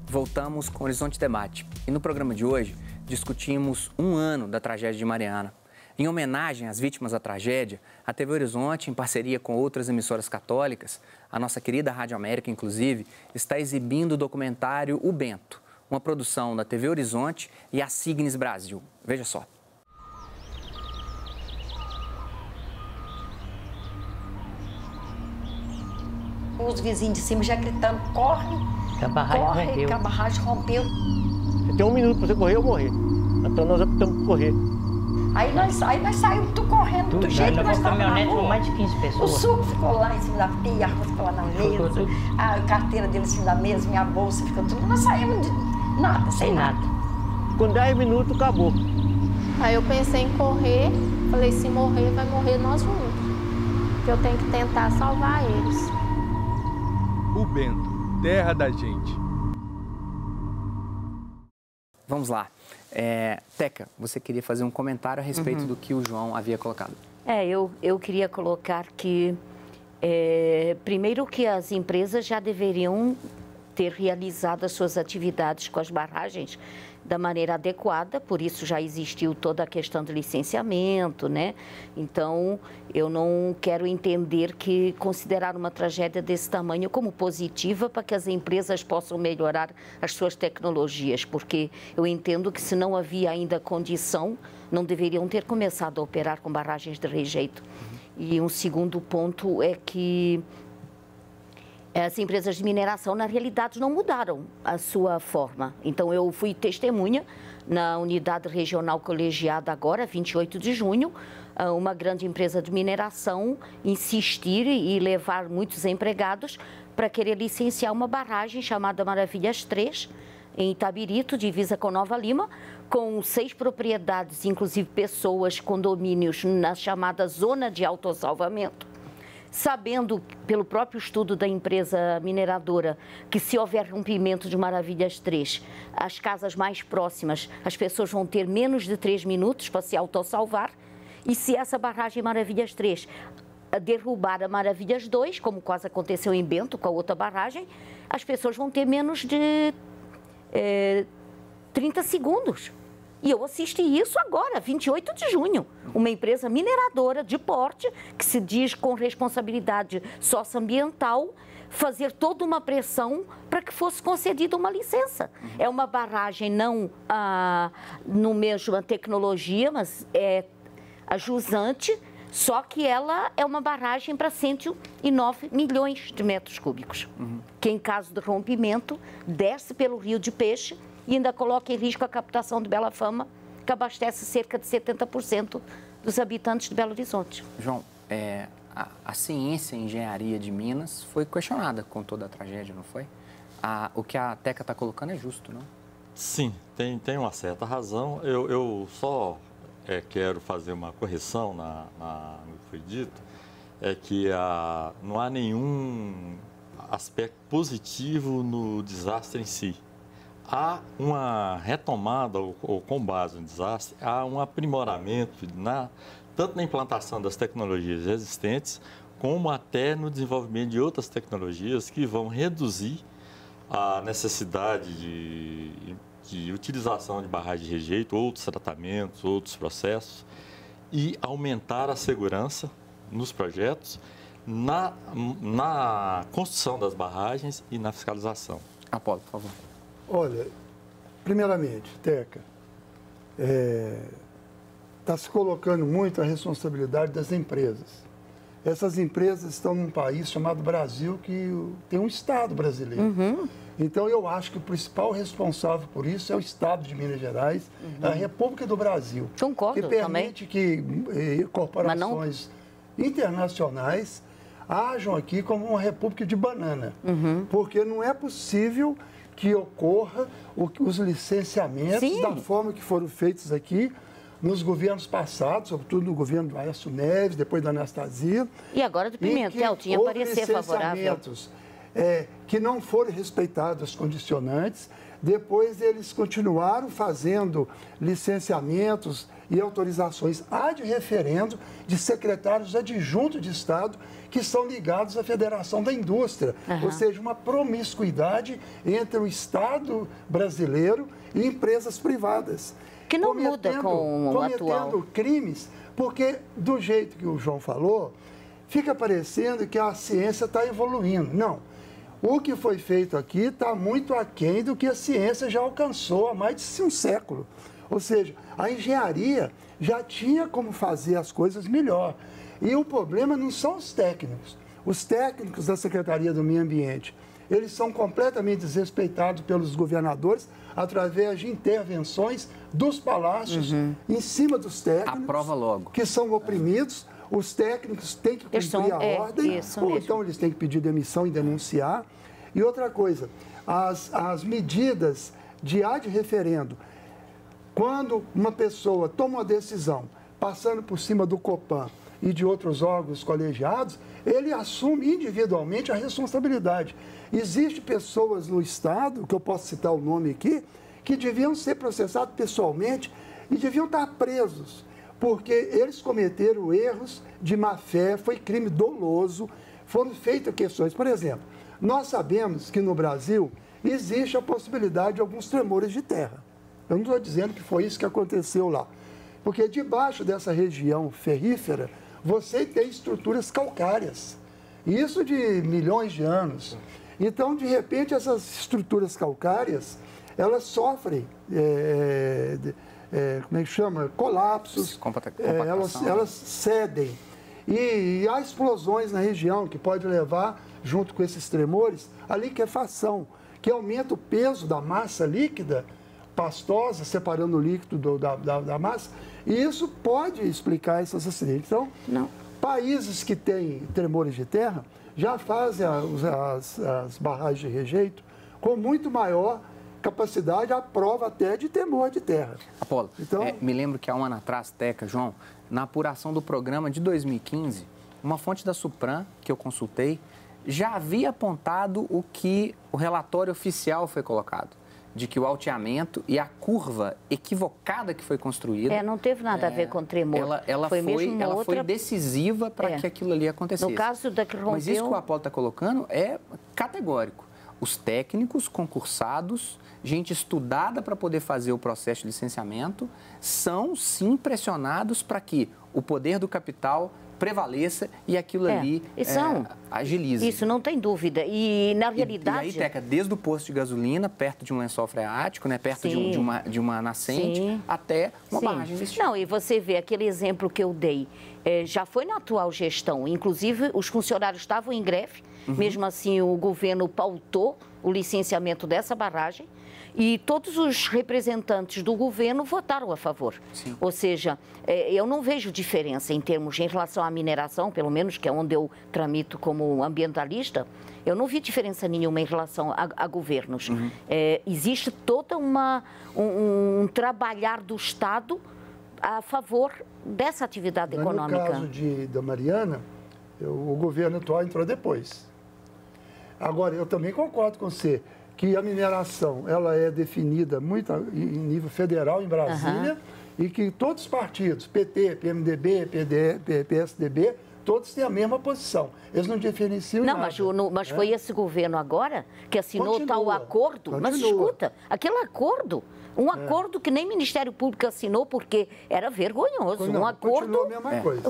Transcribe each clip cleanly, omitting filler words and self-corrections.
Voltamos com o Horizonte Debate e no programa de hoje discutimos um ano da tragédia de Mariana. Em homenagem às vítimas da tragédia, a TV Horizonte, em parceria com outras emissoras católicas, a nossa querida Rádio América, inclusive, está exibindo o documentário O Bento, uma produção da TV Horizonte e a Signes Brasil. Veja só. Os vizinhos de cima já gritando, corre, que a barragem rompeu. Que a barragem rompeu. Você tem um minuto para você correr ou morrer. Então nós optamos por correr. Aí nós saímos correndo, do jeito que nós estávamos na caminhonete rua. com mais de 15 pessoas. O suco ficou lá em cima da pia, a arroz ficou lá na mesa, a carteira dele em cima da mesa, minha bolsa ficou tudo. Nós saímos de nada, sem nada. Com 10 minutos acabou. Aí eu pensei em correr, falei, se morrer, vai morrer nós juntos. Porque eu tenho que tentar salvar eles. O Bento, terra da gente. Vamos lá. Teca, você queria fazer um comentário a respeito do que o João havia colocado. Eu queria colocar que, primeiro que as empresas já deveriam ter realizado as suas atividades com as barragens da maneira adequada, por isso já existiu toda a questão do licenciamento, né? Então, eu não quero entender que considerar uma tragédia desse tamanho como positiva para que as empresas possam melhorar as suas tecnologias, porque eu entendo que se não havia ainda condição, não deveriam ter começado a operar com barragens de rejeito. E um segundo ponto é que as empresas de mineração, na realidade, não mudaram a sua forma. Então, eu fui testemunha na unidade regional colegiada agora, 28 de junho, uma grande empresa de mineração insistir e levar muitos empregados para querer licenciar uma barragem chamada Maravilhas 3, em Itabirito, divisa com Nova Lima, com 6 propriedades, inclusive pessoas, condomínios, na chamada zona de autossalvamento. Sabendo, pelo próprio estudo da empresa mineradora, que se houver rompimento de Maravilhas 3, as casas mais próximas, as pessoas vão ter menos de 3 minutos para se autossalvar, e se essa barragem Maravilhas 3 derrubar a Maravilhas 2, como quase aconteceu em Bento com a outra barragem, as pessoas vão ter menos de 30 segundos. E eu assisti isso agora, 28 de junho. Uma empresa mineradora de porte, que se diz com responsabilidade socioambiental, fazer toda uma pressão para que fosse concedida uma licença. É uma barragem não no mesma tecnologia, mas é a jusante, só que ela é uma barragem para 109 milhões de metros cúbicos, que em caso de rompimento desce pelo Rio de Peixe e ainda coloca em risco a captação de Bela Fama, que abastece cerca de 70% dos habitantes de Belo Horizonte. João, a ciência e engenharia de Minas foi questionada com toda a tragédia, não foi? O que a Teca está colocando é justo, não? Sim, tem uma certa razão. Eu só quero fazer uma correção no que foi dito, é que não há nenhum aspecto positivo no desastre em si. Há uma retomada, ou com base no desastre, há um aprimoramento, tanto na implantação das tecnologias existentes, como até no desenvolvimento de outras tecnologias que vão reduzir a necessidade de utilização de barragem de rejeito, outros tratamentos, outros processos, e aumentar a segurança nos projetos, na construção das barragens e na fiscalização. Apolo, por favor. Olha, primeiramente, Teca, está se colocando muito a responsabilidade das empresas. Essas empresas estão num país chamado Brasil, que tem um Estado brasileiro. Então, eu acho que o principal responsável por isso é o Estado de Minas Gerais, a República do Brasil. Concordo, que permite que corporações internacionais ajam aqui como uma república de banana. Porque não é possível que ocorra os licenciamentos da forma que foram feitos aqui nos governos passados, sobretudo no governo do Aécio Neves, depois da Anastasia. E agora do Pimentel, tinha parecer favorável. Que não foram respeitadas as condicionantes, Depois eles continuaram fazendo licenciamentos e autorizações ad referendo de secretários adjuntos de Estado que são ligados à Federação da Indústria. Ou seja, uma promiscuidade entre o Estado brasileiro e empresas privadas. Que não muda com o atual. Cometendo crimes, porque do jeito que o João falou, fica parecendo que a ciência está evoluindo. Não. O que foi feito aqui está muito aquém do que a ciência já alcançou há mais de um século. Ou seja, a engenharia já tinha como fazer as coisas melhor. E o problema não são os técnicos. Os técnicos da Secretaria do Meio Ambiente, eles são completamente desrespeitados pelos governadores através de intervenções dos palácios em cima dos técnicos. Aprova logo. Que são oprimidos. Os técnicos têm que cumprir a ordem, ou então eles têm que pedir demissão e denunciar. E outra coisa, as medidas de ad referendo, quando uma pessoa toma uma decisão passando por cima do Copan e de outros órgãos colegiados, ele assume individualmente a responsabilidade. Existem pessoas no Estado, que eu posso citar o nome aqui, que deviam ser processados pessoalmente e deviam estar presos, porque eles cometeram erros de má-fé, foi crime doloso, foram feitas questões. Por exemplo, nós sabemos que no Brasil existe a possibilidade de alguns tremores de terra. Eu não estou dizendo que foi isso que aconteceu lá, porque debaixo dessa região ferrífera, você tem estruturas calcárias, isso de milhões de anos. Então, de repente, essas estruturas calcárias, elas sofrem como é que chama? Colapsos, elas cedem. E há explosões na região que pode levar, junto com esses tremores, a liquefação, que aumenta o peso da massa líquida, pastosa, separando o líquido da massa, e isso pode explicar esses acidentes. Então, países que têm tremores de terra já fazem as barragens de rejeito com muito maior capacidade, à prova até de temor de terra. Apolo, então, me lembro que há um ano atrás, Teca, João, na apuração do programa de 2015, uma fonte da Supram, que eu consultei, já havia apontado o que o relatório oficial foi colocado, de que o alteamento e a curva equivocada que foi construída... não teve nada a ver com tremor. Ela foi decisiva para que aquilo ali acontecesse. No caso da que rompeu... Mas isso que o Apolo está colocando é categórico. Os técnicos concursados, gente estudada para poder fazer o processo de licenciamento, são sim pressionados para que o poder do capital prevaleça e aquilo ali agilize. Isso, não tem dúvida. E, na realidade... E aí, Teca, desde o posto de gasolina, perto de um lençol freático, né, perto de uma nascente, até uma barragem desse tipo. Não, e você vê aquele exemplo que eu dei, já foi na atual gestão, inclusive os funcionários estavam em greve, mesmo assim o governo pautou o licenciamento dessa barragem e todos os representantes do governo votaram a favor. Sim. Ou seja, eu não vejo diferença em relação à mineração, pelo menos que é onde eu tramito como ambientalista, eu não vi diferença nenhuma em relação a governos. Existe toda um trabalhar do Estado a favor dessa atividade econômica. No caso da Mariana, o governo atual entrou depois. Agora, eu também concordo com você que a mineração ela é definida muito em nível federal em Brasília e que todos os partidos, PT, PMDB, PSDB, todos têm a mesma posição. Eles não diferenciam nada. Mas foi esse governo agora que assinou tal acordo? Mas escuta, aquele acordo... Um acordo que nem o Ministério Público assinou porque era vergonhoso. Um acordo... a mesma coisa.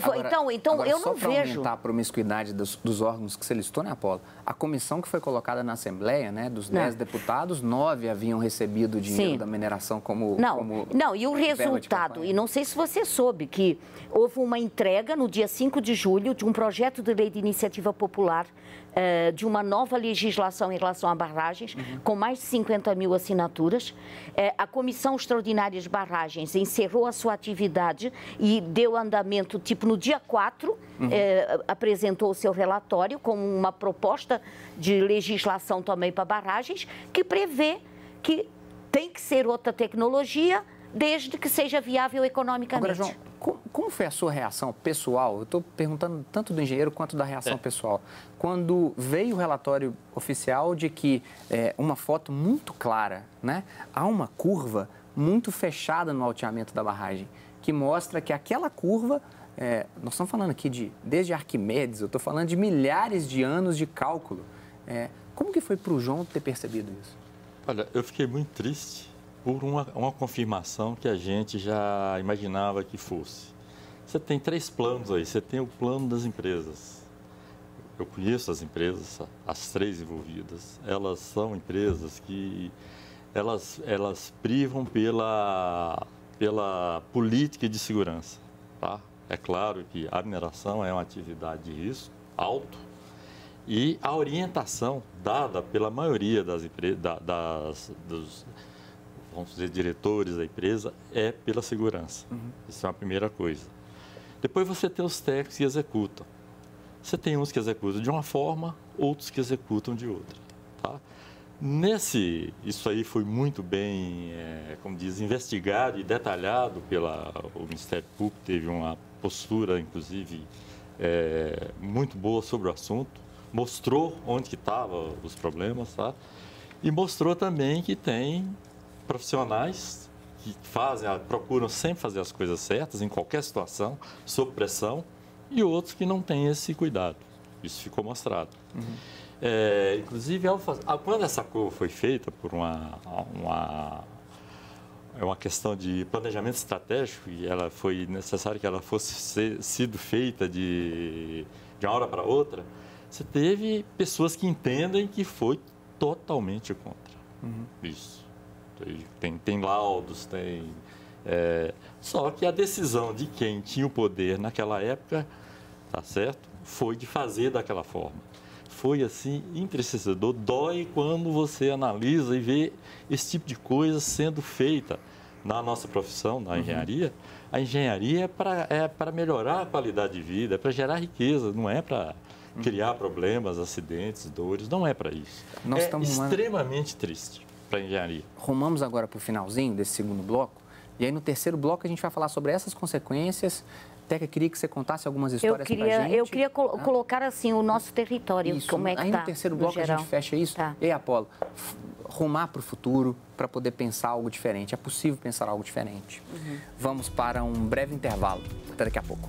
Então eu não vejo... Só para aumentar a promiscuidade dos órgãos que você listou, né, Apolo? A comissão que foi colocada na Assembleia, né, dos 10 deputados, 9 haviam recebido o dinheiro da mineração como e o resultado, e não sei se você soube, que houve uma entrega no dia 5 de julho de um projeto de lei de iniciativa popular de uma nova legislação em relação a barragens, com mais de 50 mil assinaturas. A Comissão Extraordinária de Barragens encerrou a sua atividade e deu andamento, no dia 4, apresentou o seu relatório com uma proposta de legislação também para barragens, que prevê que tem que ser outra tecnologia, desde que seja viável economicamente. Agora, João, Como foi a sua reação pessoal? Eu estou perguntando tanto do engenheiro quanto da reação pessoal. Quando veio o relatório oficial de que uma foto muito clara, né? Há uma curva muito fechada no alteamento da barragem, que mostra que aquela curva, nós estamos falando aqui desde Arquimedes, eu estou falando de milhares de anos de cálculo. Como que foi para o João ter percebido isso? Olha, eu fiquei muito triste por uma confirmação que a gente já imaginava que fosse. Você tem 3 planos aí. Você tem o plano das empresas. Eu conheço as empresas, as 3 envolvidas. Elas são empresas que elas privam pela política de segurança. Tá? É claro que a mineração é uma atividade de risco alto e a orientação dada pela maioria das empresas, dos vamos dizer, diretores da empresa, é pela segurança. Isso é uma primeira coisa. Depois você tem os técnicos que executam. Você tem uns que executam de uma forma, outros que executam de outra. Tá? Isso aí foi muito bem, como diz, investigado e detalhado pelo Ministério Público, teve uma postura, inclusive, muito boa sobre o assunto, mostrou onde que estavam os problemas, tá? E mostrou também que tem profissionais que procuram sempre fazer as coisas certas em qualquer situação, sob pressão, e outros que não têm esse cuidado. Isso ficou mostrado. Inclusive, quando essa curva foi feita por uma questão de planejamento estratégico, e ela foi necessário que ela fosse sido feita de uma hora para outra, você teve pessoas que entendem que foi totalmente contra isso. Tem laudos, só que a decisão de quem tinha o poder naquela época, tá certo, foi de fazer daquela forma. Foi assim, entristecedor, dói quando você analisa e vê esse tipo de coisa sendo feita na nossa profissão, na engenharia. A engenharia é para melhorar a qualidade de vida, é para gerar riqueza, não é para criar problemas, acidentes, dores, não é para isso. Extremamente triste para a engenharia. Rumamos agora para o finalzinho desse segundo bloco, e aí no terceiro bloco a gente vai falar sobre essas consequências. Teca, queria que você contasse algumas histórias para a gente. Eu queria colocar assim o nosso território, isso. Como é que está. Aí no terceiro bloco a gente fecha isso. Tá. E Apolo, rumar para o futuro para poder pensar algo diferente. É possível pensar algo diferente. Vamos para um breve intervalo. Até daqui a pouco.